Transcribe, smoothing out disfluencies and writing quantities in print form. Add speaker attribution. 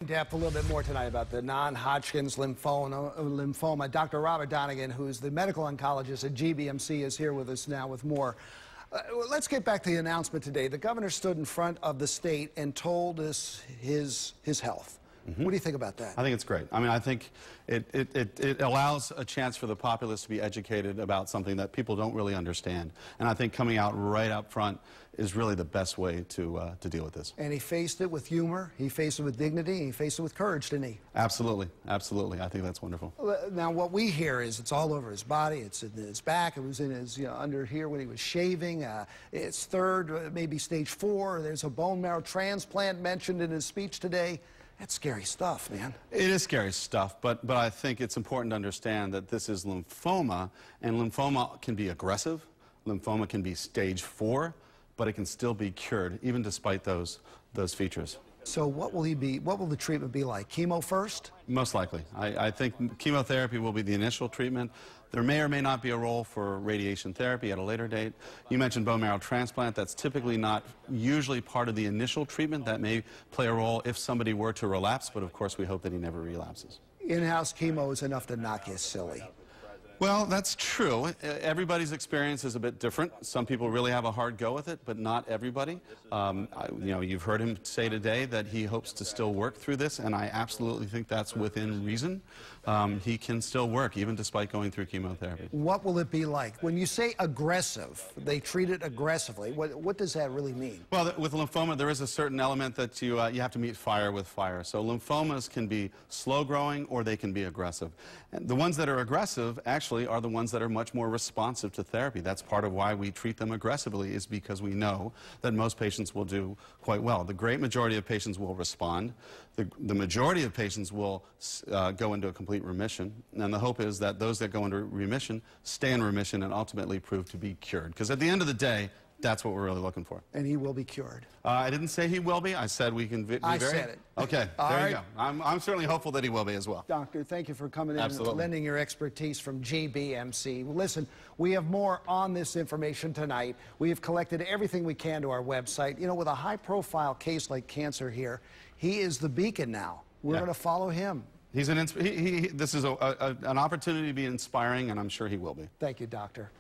Speaker 1: Depth a little bit more tonight about the non-hodgkins lymphoma. Dr. Robert Donegan, who's the medical oncologist at GBMC, is here with us now with more. Let's get back to the announcement today. The governor stood in front of the state and told us his health. What do you think about that?
Speaker 2: I think it's great. I mean, I think it allows a chance for the populace to be educated about something that people don't really understand. And I think coming out right up front is really the best way to deal with this.
Speaker 1: And he faced it with humor, he faced it with dignity, and he faced it with courage, didn't he?
Speaker 2: Absolutely, absolutely. I think that's wonderful.
Speaker 1: Now, what we hear is it's all over his body, it's in his back, it was in his, under here when he was shaving. It's third, maybe stage 4. There's a bone marrow transplant mentioned in his speech today. That's scary stuff, man. It
Speaker 2: is scary stuff, but I think it's important to understand that this is lymphoma, and lymphoma can be aggressive. Lymphoma can be stage 4, but it can still be cured, even despite those features.
Speaker 1: So what will the treatment be like? Chemo first?
Speaker 2: Most likely. I think chemotherapy will be the initial treatment. There may or may not be a role for radiation therapy at a later date. You mentioned bone marrow transplant. That's typically not usually part of the initial treatment. That may play a role if somebody were to relapse, but of course we hope that he never relapses.
Speaker 1: In-house chemo is enough to knock you silly.
Speaker 2: Well, that's true. Everybody's experience is a bit different. Some people really have a hard go with it, but not everybody. You've heard him say today that he hopes to still work through this, and I absolutely think that's within reason. He can still work, even despite going through chemotherapy.
Speaker 1: What will it be like? When you say aggressive, they treat it aggressively. What does that really mean?
Speaker 2: Well, with lymphoma, there is a certain element that you have to meet fire with fire. So lymphomas can be slow-growing, or they can be aggressive. And the ones that are aggressive actually are the ones that are much more responsive to therapy. That's part of why we treat them aggressively, is because we know that most patients will do quite well. The great majority of patients will respond. The majority of patients will go into a complete remission, and the hope is that those that go into remission stay in remission and ultimately prove to be cured. Because at the end of the day, that's what we're really looking for.
Speaker 1: And he will be cured.
Speaker 2: I didn't say he will be. I said we can be
Speaker 1: I said it.
Speaker 2: Okay, there you go. I'm certainly hopeful that he will be as well.
Speaker 1: Doctor, thank you for coming in
Speaker 2: Absolutely.
Speaker 1: and lending your expertise from GBMC. Well, listen, we have more on this information tonight. We have collected everything we can to our website. You know, with a high-profile case like cancer here, he is the beacon now. We're going to follow him.
Speaker 2: This is an opportunity to be inspiring, and I'm sure he will be.
Speaker 1: Thank you, Doctor.